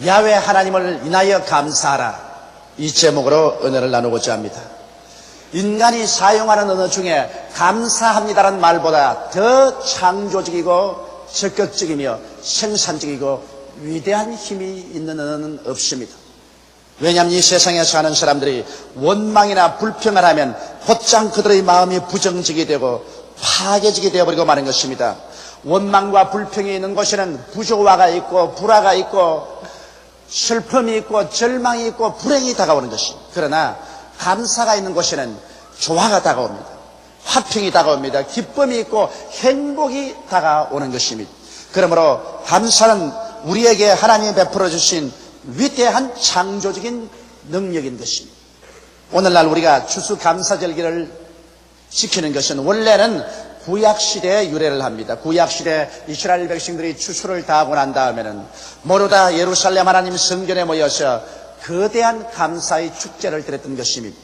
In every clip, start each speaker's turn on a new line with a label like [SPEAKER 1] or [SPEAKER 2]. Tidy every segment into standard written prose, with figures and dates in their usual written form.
[SPEAKER 1] 야훼 하나님을 인하여 감사하라, 이 제목으로 은혜를 나누고자 합니다. 인간이 사용하는 언어 중에 감사합니다라는 말보다 더 창조적이고 적극적이며 생산적이고 위대한 힘이 있는 언어는 없습니다. 왜냐하면 이 세상에 사는 사람들이 원망이나 불평을 하면 곧장 그들의 마음이 부정적이 되고 파괴적이 되어버리고 마는 것입니다. 원망과 불평이 있는 곳에는 부조화가 있고 불화가 있고 슬픔이 있고 절망이 있고 불행이 다가오는 것입니다. 그러나 감사가 있는 곳에는 조화가 다가옵니다. 화평이 다가옵니다. 기쁨이 있고 행복이 다가오는 것입니다. 그러므로 감사는 우리에게 하나님이 베풀어 주신 위대한 창조적인 능력인 것입니다. 오늘날 우리가 추수감사절기를 지키는 것은 원래는 구약시대에 유래를 합니다. 구약시대 이스라엘 백성들이 추수를 다 하고 난 다음에는 모두 다 예루살렘 하나님 성전에 모여서 거대한 감사의 축제를 드렸던 것입니다.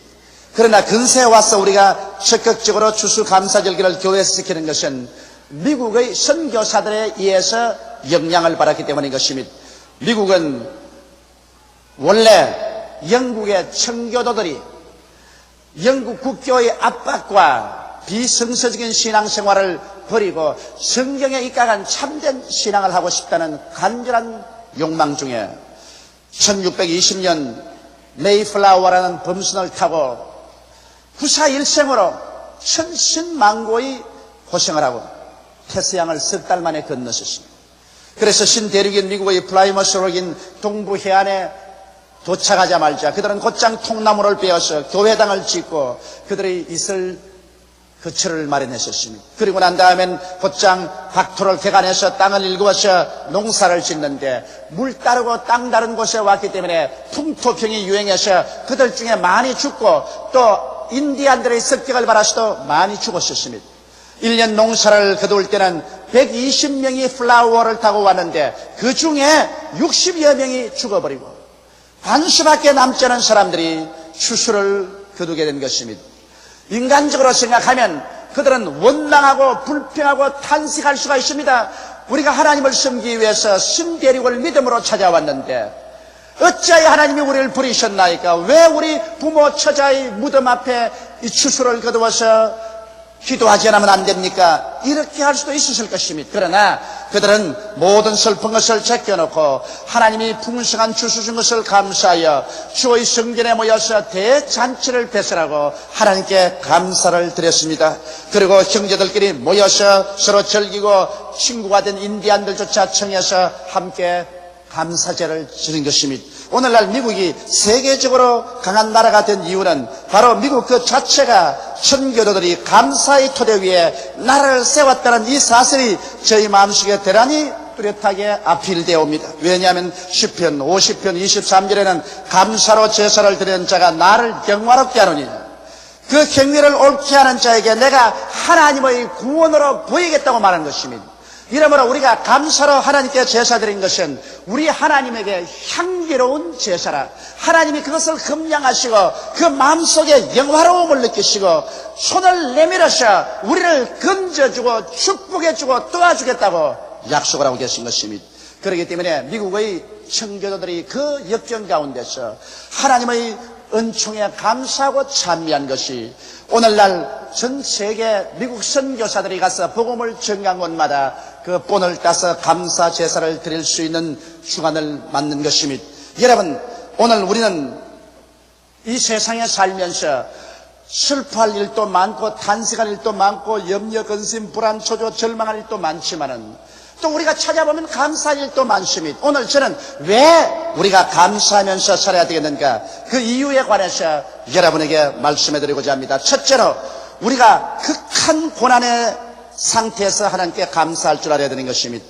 [SPEAKER 1] 그러나 근세에 와서 우리가 적극적으로 추수감사절기를 교회에서 지키는 것은 미국의 선교사들에 의해서 영향을 받았기 때문인 것입니다. 미국은 원래 영국의 청교도들이 영국 국교의 압박과 비성서적인 신앙생활을 버리고 성경에 입각한 참된 신앙을 하고 싶다는 간절한 욕망 중에 1620년 메이플라워라는 범선을 타고 구사일생으로 천신만고의 고생을 하고 태서양을 석 달 만에 건넜었습니다. 그래서 신대륙인 미국의 플라이머스록인 동부 해안에 도착하자마자 그들은 곧장 통나무를 베어서 교회당을 짓고 그들이 있을 거처를 마련했었습니다. 그리고 난 다음엔 곧장 박토를 개간해서 땅을 일구어서 농사를 짓는데 물 따르고 땅 다른 곳에 왔기 때문에 풍토병이 유행해서 그들 중에 많이 죽고 또 인디안들의 습격을 받아서도 많이 죽었었습니다. 1년 농사를 거둘 때는 120명이 플라워를 타고 왔는데 그 중에 60여 명이 죽어버리고 반수밖에 남지 않은 사람들이 추수를 거두게 된 것입니다. 인간적으로 생각하면 그들은 원망하고 불평하고 탄식할 수가 있습니다. 우리가 하나님을 섬기기 위해서 신대륙을 믿음으로 찾아왔는데 어찌하여 하나님이 우리를 버리셨나이까? 왜 우리 부모 처자의 무덤 앞에 이 추수를 거두어서 기도하지 않으면 안 됩니까? 이렇게 할 수도 있었을 것입니다. 그러나 그들은 모든 슬픈 것을 제껴놓고 하나님이 풍성한 추수 준 것을 감사하여 주의 성전에 모여서 대잔치를 배설하고 하나님께 감사를 드렸습니다. 그리고 형제들끼리 모여서 서로 즐기고 친구가 된 인디안들조차 청해서 함께 감사제를 지는 것입니다. 오늘날 미국이 세계적으로 강한 나라가 된 이유는 바로 미국 그 자체가 선교도들이 감사의 토대 위에 나라를 세웠다는 이 사실이 저희 마음속에 대단히 뚜렷하게 아필되어 옵니다. 왜냐하면 시편 50편 23절에는 감사로 제사를 드리는 자가 나를 영화롭게 하노니 그 경리를 옳게 하는 자에게 내가 하나님의 구원으로 보이겠다고 말하는 것입니다. 이러므로 우리가 감사로 하나님께 제사 드린 것은 우리 하나님에게 향기로운 제사라. 하나님이 그것을 감량하시고 그 마음속에 영화로움을 느끼시고 손을 내밀어서 우리를 건져주고 축복해주고 도와주겠다고 약속을 하고 계신 것입니다. 그렇기 때문에 미국의 청교도들이 그 역경 가운데서 하나님의 은총에 감사하고 찬미한 것이 오늘날 전 세계 미국 선교사들이 가서 복음을 전한 곳마다 그 본을 따서 감사 제사를 드릴 수 있는 주관을 만든 것입니다. 여러분, 오늘 우리는 이 세상에 살면서 슬퍼할 일도 많고 탄식할 일도 많고 염려, 근심, 불안, 초조, 절망할 일도 많지만은 또 우리가 찾아보면 감사할 일도 많습니다. 오늘 저는 왜 우리가 감사하면서 살아야 되겠는가? 그 이유에 관해서 여러분에게 말씀해 드리고자 합니다. 첫째로 우리가 극한 고난의 상태에서 하나님께 감사할 줄 알아야 되는 것입니다.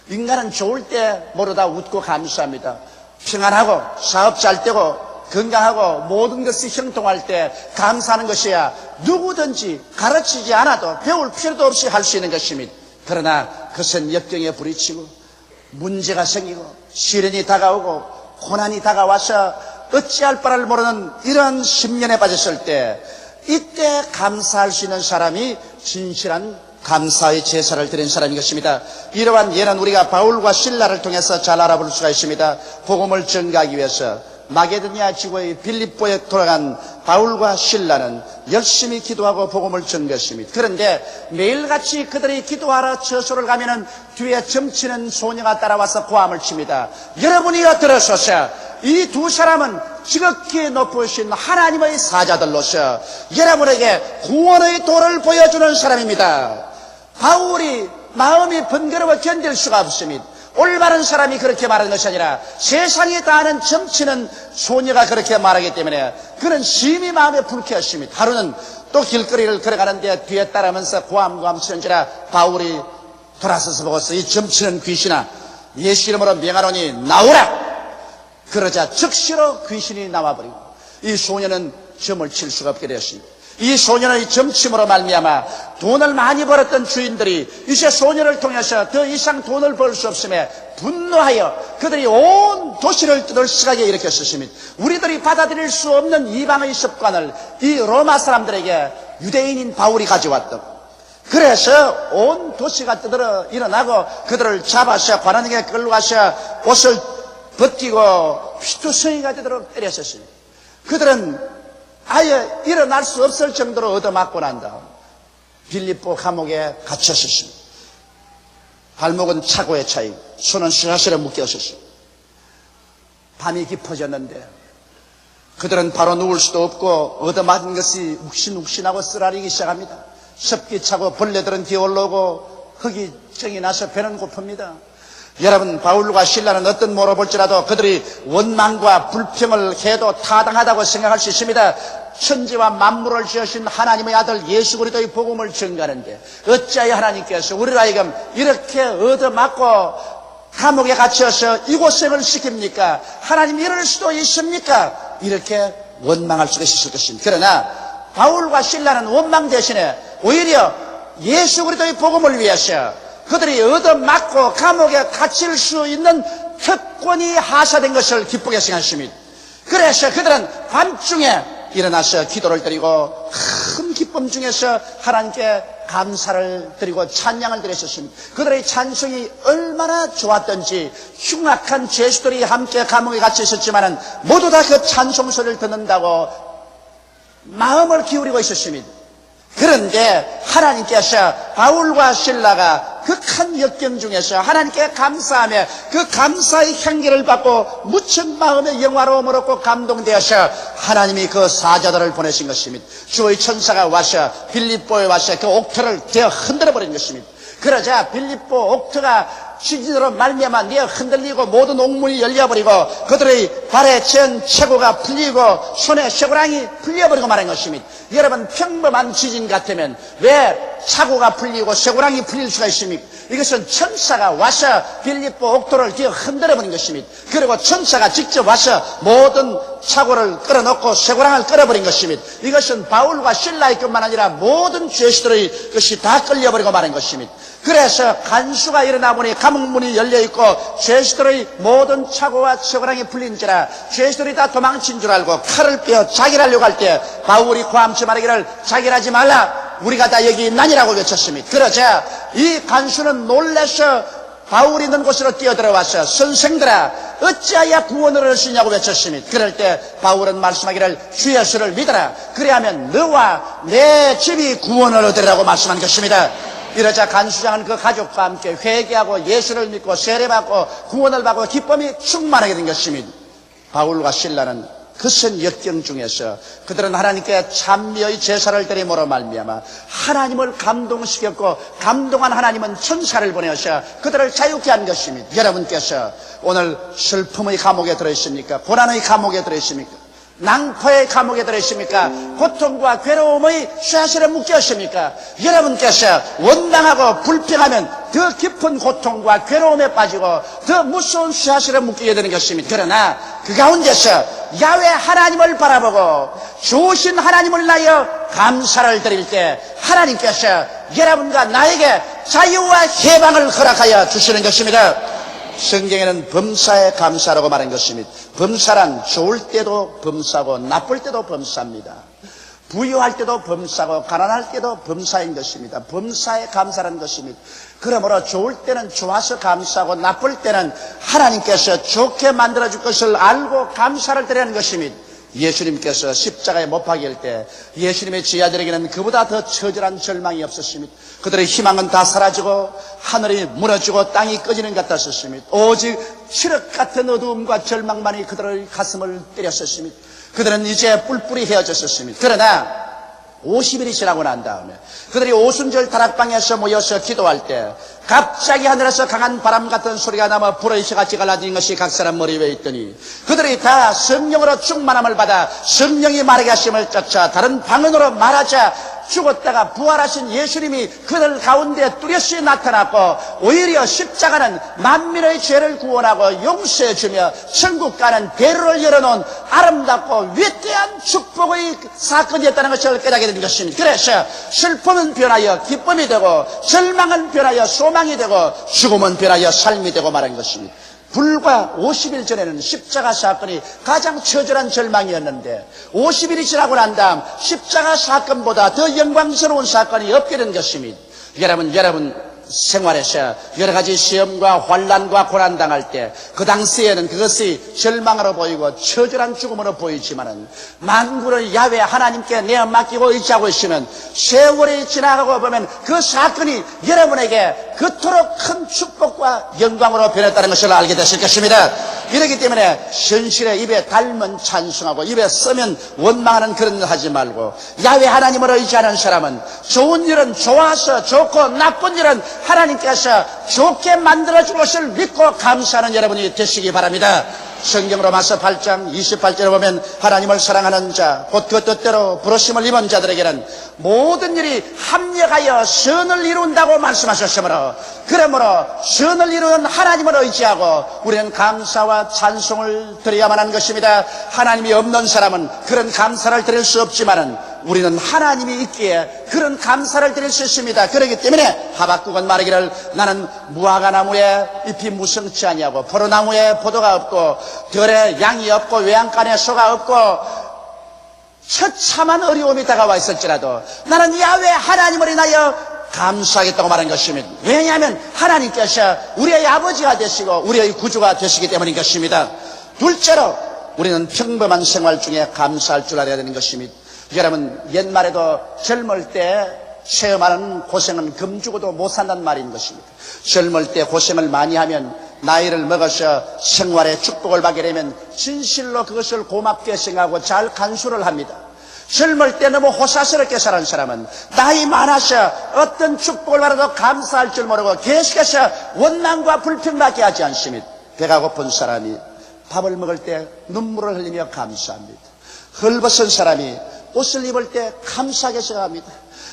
[SPEAKER 1] 인간은 좋을 때 모두 다 웃고 감사합니다. 평안하고 사업 잘 되고 건강하고 모든 것이 형통할 때 감사하는 것이야 누구든지 가르치지 않아도 배울 필요도 없이 할 수 있는 것입니다. 그러나 그것은 역경에 부딪히고 문제가 생기고 시련이 다가오고 고난이 다가와서 어찌할 바를 모르는 이런 심년에 빠졌을 때 이때 감사할 수 있는 사람이 진실한 감사의 제사를 드린 사람인 것입니다. 이러한 예는 우리가 바울과 실라를 통해서 잘 알아볼 수가 있습니다. 복음을 전가하기 위해서 마게도니아 지구의 빌립보에 돌아간 바울과 실라는 열심히 기도하고 복음을 전 것입니다. 그런데 매일같이 그들이 기도하러 처소를 가면은 뒤에 점치는 소녀가 따라와서 고함을 칩니다. 여러분이 들으소서. 이 두 사람은 지극히 높으신 하나님의 사자들로서 여러분에게 구원의 도를 보여주는 사람입니다. 바울이 마음이 번거로워 견딜 수가 없습니다. 올바른 사람이 그렇게 말하는 것이 아니라 세상이 다 아는 점치는 소녀가 그렇게 말하기 때문에 그는 심히 마음에 불쾌했습니다. 하루는 또 길거리를 걸어가는데 뒤에 따르면서 고함고함 치는지라 바울이 돌아서서 보고서 이 점치는 귀신아, 예수 이름으로 명하노니 나오라. 그러자 즉시로 귀신이 나와버리고 이 소녀는 점을 칠 수가 없게 되었습니다. 이 소녀는 이 점침으로 말미암아 돈을 많이 벌었던 주인들이 이제 소녀를 통해서 더 이상 돈을 벌 수 없음에 분노하여 그들이 온 도시를 떠들썩하게 일으켰습니다. 우리들이 받아들일 수 없는 이방의 습관을 이 로마 사람들에게 유대인인 바울이 가져왔다. 그래서 온 도시가 떠들어 일어나고 그들을 잡아서 관원에게 끌고 가서 옷을 벗기고 피투성이가 되도록 때렸었습니다. 그들은 아예 일어날 수 없을 정도로 얻어맞고 난 다음 빌립보 감옥에 갇혔었습니다. 발목은 차고에 차이고 손은 쇠사슬에 묶였었습니다. 밤이 깊어졌는데 그들은 바로 누울 수도 없고 얻어맞은 것이 욱신욱신하고 쓰라리기 시작합니다. 습기 차고 벌레들은 기어올라오고 흙이 정이 나서 배는 고픕니다. 여러분, 바울과 실라는 어떤 모로 볼지라도 그들이 원망과 불평을 해도 타당하다고 생각할 수 있습니다. 천지와 만물을 지으신 하나님의 아들 예수 그리스도의 복음을 전가하는데 어찌하여 하나님께서 우리를 하여금 이렇게 얻어맞고 감옥에 갇혀서 이고생을 시킵니까? 하나님 이럴 수도 있습니까? 이렇게 원망할 수가 있을 것입니다. 그러나 바울과 실라는 원망 대신에 오히려 예수 그리스도의 복음을 위해서 그들이 얻어맞고 감옥에 갇힐 수 있는 특권이 하사된 것을 기쁘게 생각했습니다. 그래서 그들은 밤중에 일어나서 기도를 드리고 큰 기쁨 중에서 하나님께 감사를 드리고 찬양을 드렸었습니다. 그들의 찬송이 얼마나 좋았던지 흉악한 죄수들이 함께 감옥에 갇혀 있었지만은 모두 다 그 찬송 소리를 듣는다고 마음을 기울이고 있었습니다. 그런데 하나님께서 바울과 실라가 극한 역경 중에서 하나님께 감사하며 그 감사의 향기를 받고 무척 마음의 영화로움을 얻고 감동되어서 하나님이 그 사자들을 보내신 것입니다. 주의 천사가 와서 빌립보에 와서 그 옥터를 되어 흔들어버린 것입니다. 그러자 빌립보 옥터가 지진으로 말미암아 내어 흔들리고 모든 옥문이 열려버리고 그들의 발에 전 체고가 풀리고 손에 쇠고랑이 풀려버리고 말한 것입니다. 여러분, 평범한 지진 같으면 왜 차고가 풀리고 쇠고랑이 풀릴 수가 있습니까? 이것은 천사가 와서 빌립보 옥토를 뒤어 흔들어버린 것입니다. 그리고 천사가 직접 와서 모든 차고를 끌어놓고 쇠고랑을 끌어버린 것입니다. 이것은 바울과 실라의 것만 아니라 모든 죄수들의 것이 다 끌려버리고 말한 것입니다. 그래서 간수가 일어나 보니 감옥문이 열려있고 죄수들의 모든 차고와 쇠고랑이 풀린지라 죄수들이 다 도망친 줄 알고 칼을 빼어 자결하려고 할 때 바울이 고함치 말하기를 자결하지 말라, 우리가 다 여기 있나니라고 외쳤습니다. 그러자 이 간수는 놀라서 바울이 있는 곳으로 뛰어들어와서 선생들아 어찌하여 구원을 얻으시냐고 외쳤습니다. 그럴 때 바울은 말씀하기를 주 예수를 믿어라, 그리하면 너와 내 집이 구원을 얻으리라고 말씀한 것입니다. 이러자 간수장은 그 가족과 함께 회개하고 예수를 믿고 세례받고 구원을 받고 기쁨이 충만하게 된 것입니다. 바울과 실라는 그선 역경 중에서 그들은 하나님께 찬미의 제사를 드림으로 말미암아 하나님을 감동시켰고 감동한 하나님은 천사를 보내셔 그들을 자유케 한 것입니다. 여러분께서 오늘 슬픔의 감옥에 들어있습니까? 고난의 감옥에 들어있습니까? 낭포의 감옥에 들어있습니까? 고통과 괴로움의 쇠사슬에 묶여 있습니까? 여러분께서 원망하고 불평하면 더 깊은 고통과 괴로움에 빠지고 더 무서운 쇠사슬에 묶이게 되는 것입니다. 그러나 그 가운데서 야훼 하나님을 바라보고 좋으신 하나님을 나여 감사를 드릴 때 하나님께서 여러분과 나에게 자유와 해방을 허락하여 주시는 것입니다. 성경에는 범사에 감사라고 말한 것입니다. 범사란 좋을 때도 범사고 나쁠 때도 범사입니다. 부유할 때도 범사고 가난할 때도 범사인 것입니다. 범사에 감사라는 것입니다. 그러므로 좋을 때는 좋아서 감사하고 나쁠 때는 하나님께서 좋게 만들어줄 것을 알고 감사를 드리는 것입니다. 예수님께서 십자가에 못 박일 때 예수님의 제자들에게는 그보다 더 처절한 절망이 없었습니다. 그들의 희망은 다 사라지고 하늘이 무너지고 땅이 꺼지는 것 같았습니다. 오직 칠흑 같은 어두움과 절망만이 그들의 가슴을 때렸었습니다. 그들은 이제 뿔뿔이 헤어졌었습니다. 그러나 50일이 지나고 난 다음에 그들이 오순절 다락방에서 모여서 기도할 때 갑자기 하늘에서 강한 바람 같은 소리가 나며 불의 혀같이 갈라진 것이 각 사람 머리 위에 있더니 그들이 다 성령으로 충만함을 받아 성령이 말하게 하심을 쫓아 다른 방언으로 말하자 죽었다가 부활하신 예수님이 그들 가운데 뚜렷이 나타났고 오히려 십자가는 만민의 죄를 구원하고 용서해주며 천국 가는 대로를 열어놓은 아름답고 위대한 축복의 사건이었다는 것을 깨닫게 된 것입니다. 그래서 슬픔은 변하여 기쁨이 되고 절망은 변하여 소망이 되고 죽음은 변하여 삶이 되고 말한 것입니다. 불과 50일 전에는 십자가 사건이 가장 처절한 절망이었는데 50일이 지나고 난 다음 십자가 사건보다 더 영광스러운 사건이 없게 된 것입니다. 여러분 생활에서 여러 가지 시험과 환난과 고난 당할 때 그 당시에는 그것이 절망으로 보이고 처절한 죽음으로 보이지만은 만군의 야훼 하나님께 내어 맡기고 의지하고 있으면 세월이 지나가고 보면 그 사건이 여러분에게 그토록 큰 축복과 영광으로 변했다는 것을 알게 되실 것입니다. 이렇기 때문에 현실에 입에 달면 찬송하고 입에 쓰면 원망하는 그런 일 하지 말고 야훼 하나님을 의지하는 사람은 좋은 일은 좋아서 좋고 나쁜 일은 하나님께서 좋게 만들어줄 것을 믿고 감사하는 여러분이 되시기 바랍니다. 성경 로마서 8장 28절에 보면 하나님을 사랑하는 자 곧 그 뜻대로 부르심을 입은 자들에게는 모든 일이 합력하여 선을 이룬다고 말씀하셨으므로 그러므로 선을 이루는 하나님을 의지하고 우리는 감사와 찬송을 드려야만 하는 것입니다. 하나님이 없는 사람은 그런 감사를 드릴 수 없지만은 우리는 하나님이 있기에 그런 감사를 드릴 수 있습니다. 그렇기 때문에 하박국은 말하기를 나는 무화과나무에 잎이 무성치 아니하고 포도나무에 포도가 없고 들에 양이 없고 외양간에 소가 없고 처참한 어려움이 다가와 있을지라도 나는 야훼 하나님을 인하여 감사하겠다고 말한 것입니다. 왜냐하면 하나님께서 우리의 아버지가 되시고 우리의 구주가 되시기 때문인 것입니다. 둘째로 우리는 평범한 생활 중에 감사할 줄 알아야 되는 것입니다. 여러분 옛말에도 젊을 때 체험하는 고생은 금주고도 못 산다는 말인 것입니다. 젊을 때 고생을 많이 하면 나이를 먹어서 생활의 축복을 받게 되면 진실로 그것을 고맙게 생각하고 잘 간수를 합니다. 젊을 때 너무 호사스럽게 사는 사람은 나이 많아서 어떤 축복을 받아도 감사할 줄 모르고 계속해서 원망과 불평밖에 하지 않습니다. 배가 고픈 사람이 밥을 먹을 때 눈물을 흘리며 감사합니다. 헐벗은 사람이 옷을 입을 때 감사하게 생각합니다.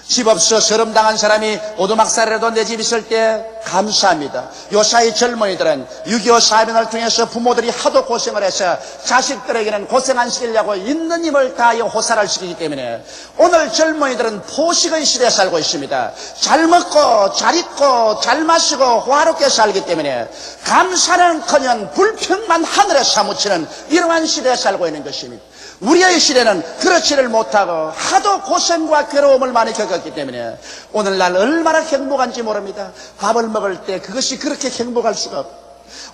[SPEAKER 1] 집 없어 서름당한 사람이 오두막살이라도 내 집 있을 때 감사합니다. 요사이 젊은이들은 6.25 사변을 통해서 부모들이 하도 고생을 해서 자식들에게는 고생 안 시키려고 있는 힘을 다하여 호사를 시키기 때문에 오늘 젊은이들은 포식의 시대에 살고 있습니다. 잘 먹고 잘 입고 잘 마시고 화롭게 살기 때문에 감사는커녕 불평만 하늘에 사무치는 이러한 시대에 살고 있는 것입니다. 우리의 시대는 그렇지를 못하고 하도 고생과 괴로움을 많이 겪었기 때문에 오늘날 얼마나 행복한지 모릅니다. 밥을 먹을 때 그것이 그렇게 행복할 수가 없고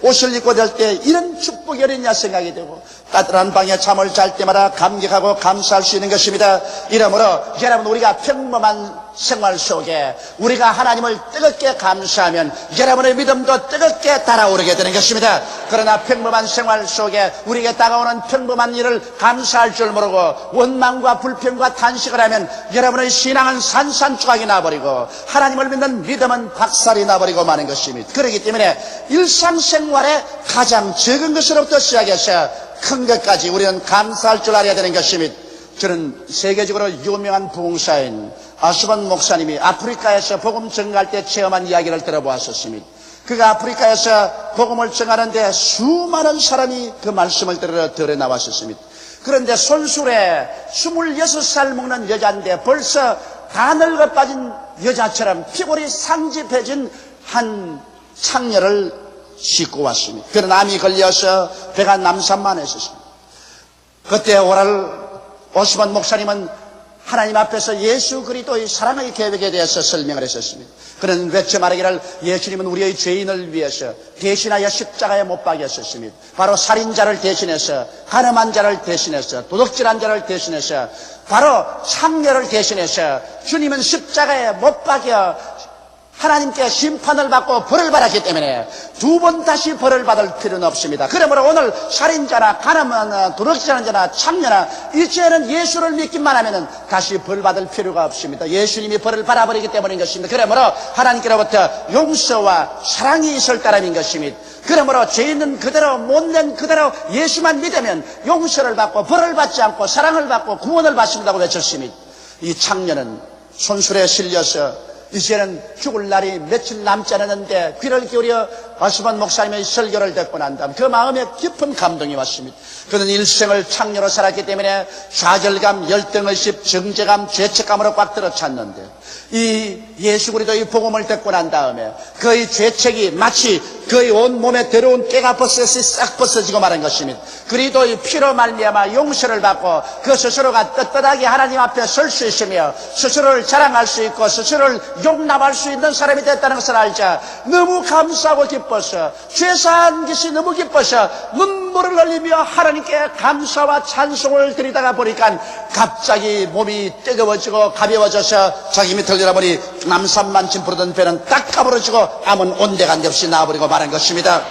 [SPEAKER 1] 옷을 입고 될 때 이런 축복이 어딨냐 생각이 되고 따뜻한 방에 잠을 잘 때마다 감격하고 감사할 수 있는 것입니다. 이러므로 여러분 우리가 평범한 생활 속에 우리가 하나님을 뜨겁게 감사하면 여러분의 믿음도 뜨겁게 달아오르게 되는 것입니다. 그러나 평범한 생활 속에 우리에게 다가오는 평범한 일을 감사할 줄 모르고 원망과 불평과 탄식을 하면 여러분의 신앙은 산산조각이 나버리고 하나님을 믿는 믿음은 박살이 나버리고 마는 것입니다. 그렇기 때문에 일상생활에 가장 적은 것으로부터 시작해서 큰 것까지 우리는 감사할 줄 알아야 되는 것입니다. 저는 세계적으로 유명한 부흥사인 아수반 목사님이 아프리카에서 복음 전가할 때 체험한 이야기를 들어보았었습니다. 그가 아프리카에서 복음을 전하는데 수많은 사람이 그 말씀을 들어 나왔었습니다. 그런데 손술에 26살 먹는 여자인데 벌써 다 늙어 빠진 여자처럼 피골이 상집해진 한 창녀를 싣고 왔습니다. 그런 암이 걸려서 배가 남산만 했었습니다. 그때 오랄 오스만 목사님은 하나님 앞에서 예수 그리스도의 사랑의 계획에 대해서 설명을 했었습니다. 그는 외쳐 말하기를 예수님은 우리의 죄인을 위해서 대신하여 십자가에 못 박였었습니다. 바로 살인자를 대신해서, 가늠한 자를 대신해서, 도둑질한 자를 대신해서, 바로 창녀를 대신해서 주님은 십자가에 못 박여 하나님께 심판을 받고 벌을 받았기 때문에 두 번 다시 벌을 받을 필요는 없습니다. 그러므로 오늘 살인자나 가늠하나 도둑질하는 자나 창녀나 이제는 예수를 믿기만 하면 다시 벌 받을 필요가 없습니다. 예수님이 벌을 받아버리기 때문인 것입니다. 그러므로 하나님께로부터 용서와 사랑이 있을 따름인 것입니다. 그러므로 죄 있는 그대로 못낸 그대로 예수만 믿으면 용서를 받고 벌을 받지 않고 사랑을 받고 구원을 받습니다고 외쳤습니다. 이 창녀는 손술에 실려서 이제는 죽을 날이 며칠 남지 않았는데 귀를 기울여 어스번 목사님의 설교를 듣고 난 다음 그 마음에 깊은 감동이 왔습니다. 그는 일생을 창녀로 살았기 때문에 좌절감, 열등의식, 정죄감, 죄책감으로 꽉 들어찼는데 이 예수 그리스도의 복음을 듣고 난 다음에 그의 죄책이 마치 그의 온몸에 더러운 깨가 벗어서 싹 벗어지고 말한 것입니다. 그리스도의 피로 말미암아 용서를 받고 그 스스로가 떳떳하게 하나님 앞에 설 수 있으며 스스로를 자랑할 수 있고 스스로를 용납할 수 있는 사람이 됐다는 것을 알자 너무 감사하고 기뻐서 죄사한 것이 너무 기뻐서 눈물을 흘리며 하나님께 감사와 찬송을 드리다가 보니까 갑자기 몸이 뜨거워지고 가벼워져서 자기 밑을 열어보니 남산만침 부르던 배는 딱 가버려지고 암은 온데간데 없이 나와버리고 말한 것입니다.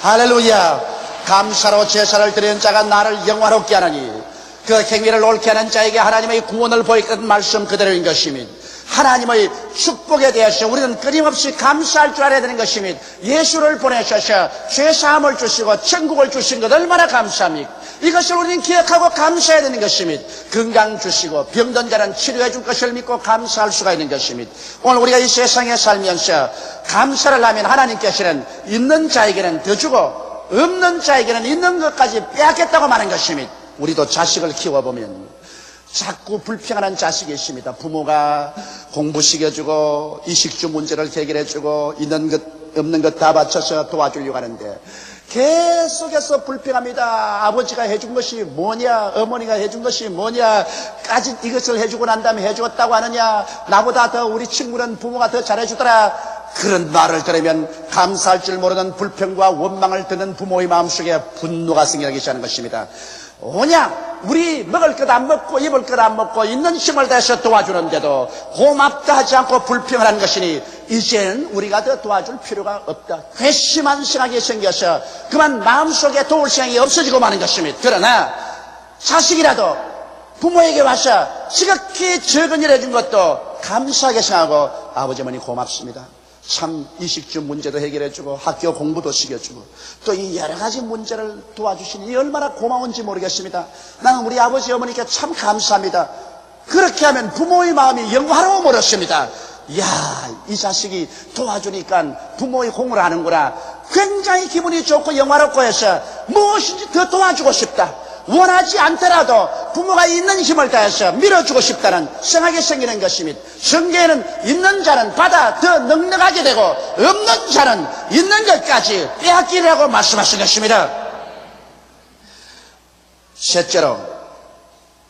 [SPEAKER 1] 할렐루야. 감사로 제사를 드리는 자가 나를 영화롭게 하나니 그 행위를 옳게 하는 자에게 하나님의 구원을 보이겠다는 말씀 그대로인 것입니다. 하나님의 축복에 대해서 우리는 끊임없이 감사할 줄 알아야 되는 것입니다. 예수를 보내셔서 죄사함을 주시고 천국을 주신 것 얼마나 감사합니까? 이것을 우리는 기억하고 감사해야 되는 것입니다. 건강 주시고 병든 자는 치료해 줄 것을 믿고 감사할 수가 있는 것입니다. 오늘 우리가 이 세상에 살면서 감사를 하면 하나님께서는 있는 자에게는 더 주고 없는 자에게는 있는 것까지 빼앗겠다고 말한 것입니다. 우리도 자식을 키워보면 자꾸 불평하는 자식이 있습니다. 부모가 공부시켜주고 이식주 문제를 해결해주고 있는 것 없는 것 다 바쳐서 도와주려고 하는데 계속해서 불평합니다. 아버지가 해준 것이 뭐냐, 어머니가 해준 것이 뭐냐까지 이것을 해주고 난 다음에 해주었다고 하느냐, 나보다 더 우리 친구는 부모가 더 잘해주더라. 그런 말을 들으면 감사할 줄 모르는 불평과 원망을 듣는 부모의 마음속에 분노가 생기기 시작하는 것입니다. 오냐, 우리 먹을 것 안 먹고 입을 것 안 먹고 있는 힘을 다해서 도와주는데도 고맙다 하지 않고 불평을 하는 것이니 이제는 우리가 더 도와줄 필요가 없다. 괘씸한 생각이 생겨서 그만 마음속에 도울 생각이 없어지고 마는 것입니다. 그러나 자식이라도 부모에게 와서 지극히 적은 일 해준 것도 감사하게 생각하고 아버지 어머니 고맙습니다. 참 이식주 문제도 해결해주고 학교 공부도 시켜주고 또 이 여러 가지 문제를 도와주시니 얼마나 고마운지 모르겠습니다. 나는 우리 아버지 어머니께 참 감사합니다. 그렇게 하면 부모의 마음이 영화로워 버렸습니다. 이야, 이 자식이 도와주니까 부모의 공을 하는구나. 굉장히 기분이 좋고 영화롭고 해서 무엇인지 더 도와주고 싶다. 원하지 않더라도 부모가 있는 힘을 다해서 밀어주고 싶다는 생각이 생기는 것입니다. 성경에는 있는 자는 받아 더 넉넉하게 되고 없는 자는 있는 것까지 빼앗기라고 말씀하신 것입니다. 셋째로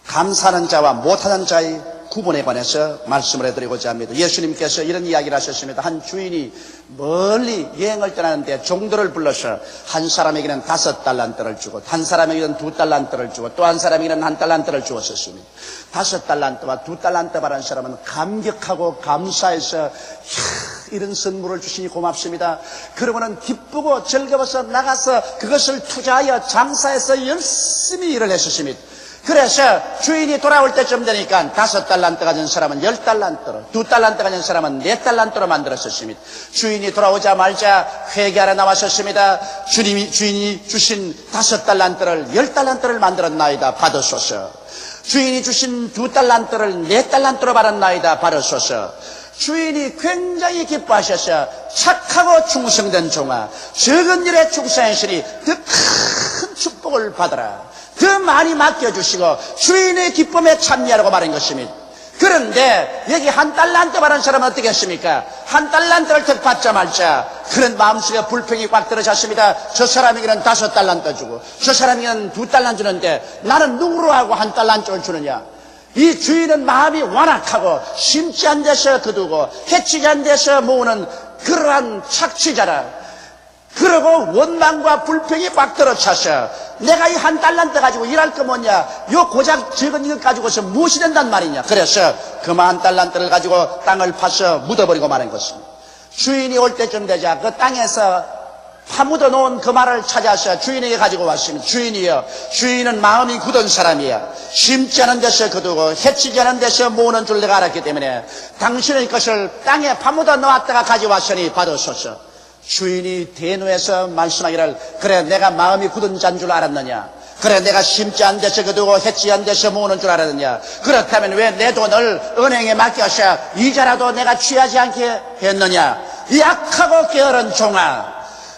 [SPEAKER 1] 감사하는 자와 못하는 자의 구분에 관해서 말씀을 해드리고자 합니다. 예수님께서 이런 이야기를 하셨습니다. 한 주인이 멀리 여행을 떠나는데 종들을 불러서 한 사람에게는 5달란트를 주고 한 사람에게는 2달란트를 주고 또 한 사람에게는 1달란트를 주었었습니다. 5달란트와 2달란트 받은 사람은 감격하고 감사해서 이런 선물을 주시니 고맙습니다. 그러고는 기쁘고 즐거워서 나가서 그것을 투자하여 장사해서 열심히 일을 했었습니다. 그래서 주인이 돌아올 때쯤 되니까 5달란트 가진 사람은 10달란트로, 2달란트 가진 사람은 4달란트로 만들었었습니다. 주인이 돌아오자마자 회개하러 나왔었습니다. 주인이 주신 5달란트를 10달란트를 만들었나이다 받으소서. 주인이 주신 2달란트를 4달란트로 받았나이다 받으소서. 주인이 굉장히 기뻐하셔서 착하고 충성된 종아, 적은 일에 충성하시니 더 큰 축복을 받아라. 더 많이 맡겨주시고 주인의 기쁨에 참여하라고 말한 것입니다. 그런데 여기 1달란트 받은 사람은 어떻게 했습니까? 1달란트를 더 받자 말자 그런 마음속에 불평이 꽉 들어졌습니다. 저 사람에게는 5달란트 주고 저 사람에게는 2달란트 주는데 나는 누구로 하고 1달란트를 주느냐? 이 주인은 마음이 완악하고 심지 않은 데서 거두고 해치지 않은 데서 모으는 그러한 착취자라. 그러고 원망과 불평이 꽉 들어차서 내가 이 한 달란트 가지고 일할 거 뭐냐, 요 고작 적은 이것 가지고서 무엇이 된단 말이냐. 그래서 그만 달란트를 가지고 땅을 파서 묻어버리고 마는 것입니다. 주인이 올 때쯤 되자 그 땅에서 파묻어 놓은 그 말을 찾아서 주인에게 가지고 왔습니다. 주인이여, 주인은 마음이 굳은 사람이야. 심지 않은 데서 거두고 해치지 않은 데서 모으는 줄 내가 알았기 때문에 당신의 것을 땅에 파묻어 놓았다가 가져왔으니 받으소서. 주인이 대노해서 말씀하기를, 그래 내가 마음이 굳은 자인 줄 알았느냐? 그래 내가 심지 않은 데서 거두고 해치지 않은 데서 모으는 줄 알았느냐? 그렇다면 왜 내 돈을 은행에 맡겨서 이자라도 내가 취하지 않게 했느냐? 이 악하고 게으른 종아,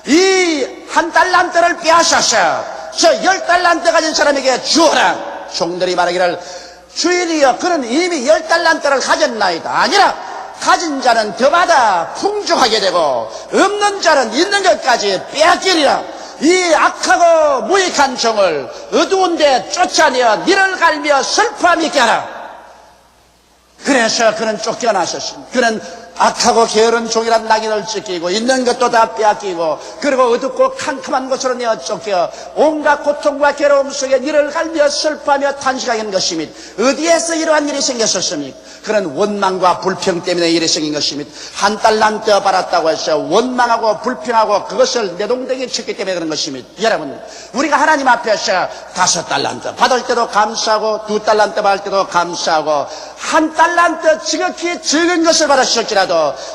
[SPEAKER 1] 이 한 달란트를 빼앗아서 저 10달란트 가진 사람에게 주어라. 종들이 말하기를, 주인이여, 그는 이미 10달란트를 가졌나이다. 아니라 가진 자는 더 받아 풍족하게 되고 없는 자는 있는 것까지 빼앗기리라. 이 악하고 무익한 종을 어두운 데 쫓아내어 니를 갈며 슬퍼함 있게 하라. 그래서 그는 쫓겨나셨습니다. 그는 악하고 게으른 종이란 낙인을 찍히고 있는 것도 다 빼앗기고 그리고 어둡고 캄캄한 곳으로 내어 쫓겨 온갖 고통과 괴로움 속에 니를 갈며 슬퍼하며 탄식하게 한 것입니다. 어디에서 이러한 일이 생겼었습니까? 그런 원망과 불평 때문에 일이 생긴 것입니다. 한 달란트 받았다고 해서 원망하고 불평하고 그것을 내동댕이 쳤기 때문에 그런 것입니다. 여러분, 우리가 하나님 앞에서 5달란트 받을 때도 감사하고 2달란트 받을 때도 감사하고 한 달란트 지극히 적은 것을 받으실지라도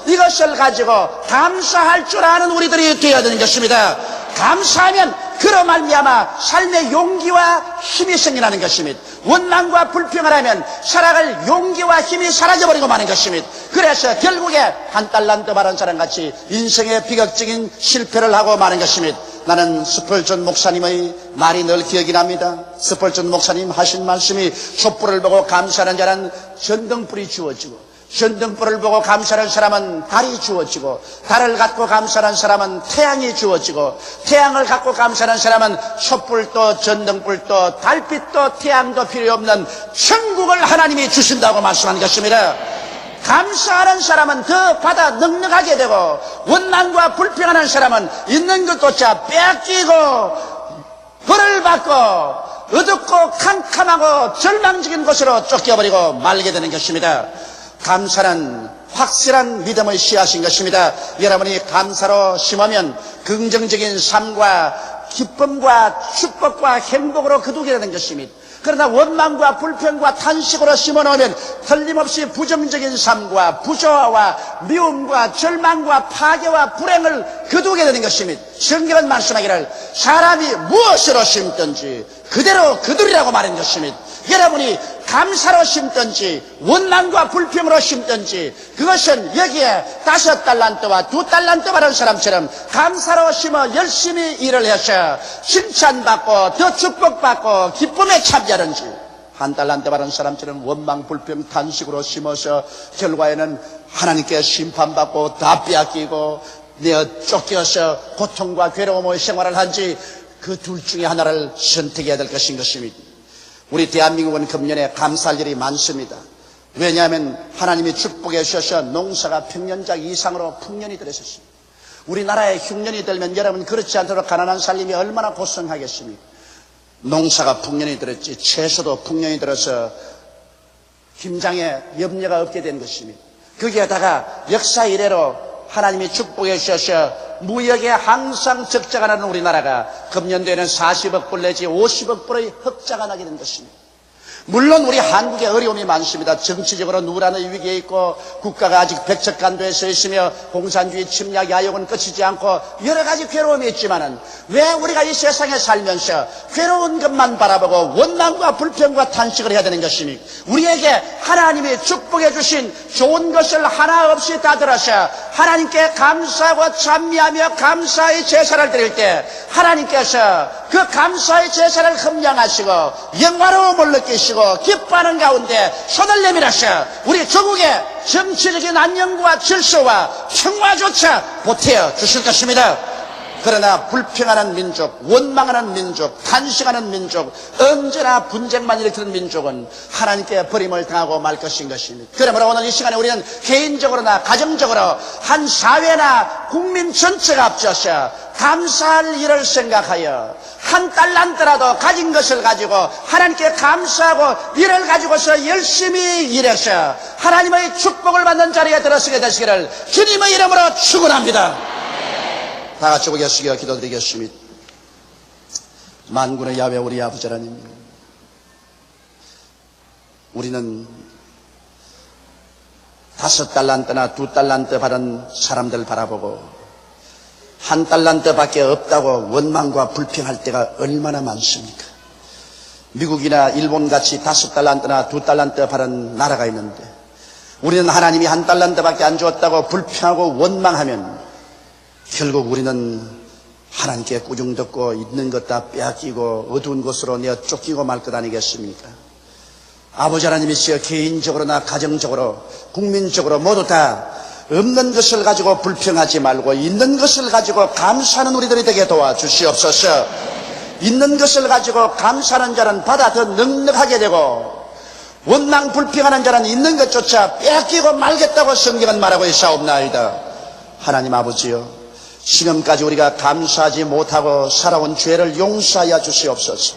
[SPEAKER 1] 이것을 가지고 감사할 줄 아는 우리들이 되어야 되는 것입니다. 감사하면 그로 말미암아 삶의 용기와 힘이 생겨나는 것입니다. 원망과 불평을 하면 살아갈 용기와 힘이 사라져버리고 마는 것입니다. 그래서 결국에 한 달란트 받은 사람같이 인생의 비극적인 실패를 하고 마는 것입니다. 나는 스펄전 목사님의 말이 늘 기억이 납니다. 스펄전 목사님 하신 말씀이 촛불을 보고 감사하는 자는 전등불이 주어지고 전등불을 보고 감사하는 사람은 달이 주어지고 달을 갖고 감사하는 사람은 태양이 주어지고 태양을 갖고 감사하는 사람은 촛불도 전등불도 달빛도 태양도 필요 없는 천국을 하나님이 주신다고 말씀한 것입니다. 감사하는 사람은 더 받아 넉넉하게 되고 원망과 불평하는 사람은 있는 것조차 빼앗기고 벌을 받고 어둡고 캄캄하고 절망적인 곳으로 쫓겨버리고 말게 되는 것입니다. 감사는 확실한 믿음의 씨앗인 것입니다. 여러분이 감사로 심으면 긍정적인 삶과 기쁨과 축복과 행복으로 거두게 되는 것입니다. 그러나 원망과 불평과 탄식으로 심어놓으면 틀림없이 부정적인 삶과 부조화와 미움과 절망과 파괴와 불행을 거두게 되는 것입니다. 성경은 말씀하기를 사람이 무엇으로 심든지 그대로 거두리라고 말한 것입니다. 여러분이 감사로 심든지 원망과 불평으로 심든지 그것은 여기에 5달란트와 2달란트 받은 사람처럼 감사로 심어 열심히 일을 해서 칭찬받고 더 축복받고 기쁨에 참여하는지 1달란트 받은 사람처럼 원망 불평 탄식으로 심어서 결과에는 하나님께 심판받고 다 빼앗기고 내어 쫓겨서 고통과 괴로움의 생활을 한지 그 둘 중에 하나를 선택해야 될 것인 것입니다. 우리 대한민국은 금년에 감사할 일이 많습니다. 왜냐하면 하나님이 축복해 주셔서 농사가 평년작 이상으로 풍년이 들었습니다. 우리나라에 흉년이 들면 여러분 그렇지 않도록 가난한 살림이 얼마나 고생하겠습니까? 농사가 풍년이 들었지 채소도 풍년이 들어서 김장에 염려가 없게 된 것입니다. 거기에다가 역사 이래로 하나님이 축복해 주셔서 무역에 항상 적자가 나는 우리나라가 금년도에는 40억 불 내지 50억 불의 흑자가 나게 된 것입니다. 물론 우리 한국에 어려움이 많습니다. 정치적으로 누라는 위기에 있고 국가가 아직 백척간도에 서 있으며 공산주의 침략 야욕은 끝이지 않고 여러 가지 괴로움이 있지만은 왜 우리가 이 세상에 살면서 괴로운 것만 바라보고 원망과 불평과 탄식을 해야 되는 것입니까? 우리에게 하나님이 축복해 주신 좋은 것을 하나 없이 다 들어서 하나님께 감사하고 찬미하며 감사의 제사를 드릴 때 하나님께서 그 감사의 제사를 흠양하시고 영화로움을 느끼시고 기뻐하는 가운데 손을 내밀어서 우리 조국의 정치적인 안녕과 질서와 평화조차 보태어 주실 것입니다. 그러나 불평하는 민족, 원망하는 민족, 탄식하는 민족, 언제나 분쟁만 일으키는 민족은 하나님께 버림을 당하고 말 것입니다. 그러므로 오늘 이 시간에 우리는 개인적으로나 가정적으로 한 사회나 국민 전체가 앞서서 감사할 일을 생각하여 한 달란트라도 가진 것을 가지고 하나님께 감사하고 이를 가지고서 열심히 일해서 하나님의 축복을 받는 자리에 들어서게 되시기를 주님의 이름으로 축원합니다. 다 같이 보겠습니다. 기도드리겠습니다. 만군의 야훼 우리 아버지 하나님, 우리는 5달란트나 2달란트 받은 사람들 바라보고 1달란트밖에 없다고 원망과 불평할 때가 얼마나 많습니까? 미국이나 일본같이 5달란트나 2달란트 받은 나라가 있는데 우리는 하나님이 1달란트밖에 안 주었다고 불평하고 원망하면 결국 우리는 하나님께 꾸중 듣고 있는 것 다 빼앗기고 어두운 곳으로 내어 쫓기고 말 것 아니겠습니까? 아버지 하나님이시여 개인적으로나 가정적으로 국민적으로 모두 다 없는 것을 가지고 불평하지 말고 있는 것을 가지고 감사하는 우리들이 되게 도와주시옵소서. 있는 것을 가지고 감사하는 자는 바다 더 넉넉하게 되고 원망 불평하는 자는 있는 것조차 빼앗기고 말겠다고 성경은 말하고 있사옵나이다. 하나님 아버지여, 지금까지 우리가 감사하지 못하고 살아온 죄를 용서하여 주시옵소서.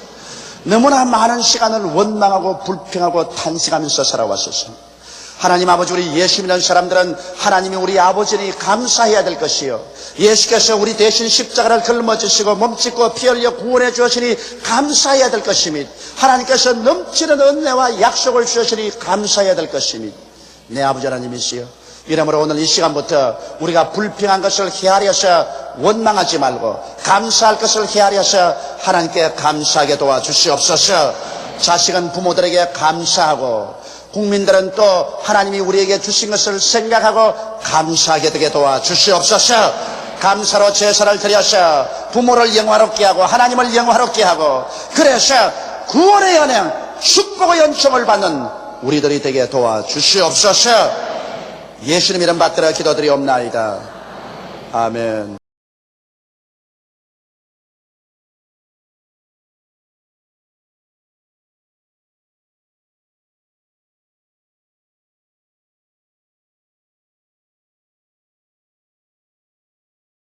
[SPEAKER 1] 너무나 많은 시간을 원망하고 불평하고 탄식하면서 살아왔었습니다. 하나님 아버지, 우리 예수 믿는 사람들은 하나님이 우리 아버지니 감사해야 될 것이요, 예수께서 우리 대신 십자가를 짊어지시고 몸짓고 피 흘려 구원해 주시니 감사해야 될 것입니다. 하나님께서 넘치는 은혜와 약속을 주시니 감사해야 될 것입니다. 내 아버지 하나님이시여, 이러므로 오늘 이 시간부터 우리가 불평한 것을 헤아려서 원망하지 말고 감사할 것을 헤아려서 하나님께 감사하게 도와주시옵소서. 자식은 부모들에게 감사하고 국민들은 또 하나님이 우리에게 주신 것을 생각하고 감사하게 되게 도와주시옵소서. 감사로 제사를 드려서 부모를 영화롭게 하고 하나님을 영화롭게 하고 그래서 구원의 은혜, 축복의 은총을 받는 우리들이 되게 도와주시옵소서. 예수님 이름 받들어 기도드리옵나이다. 아멘.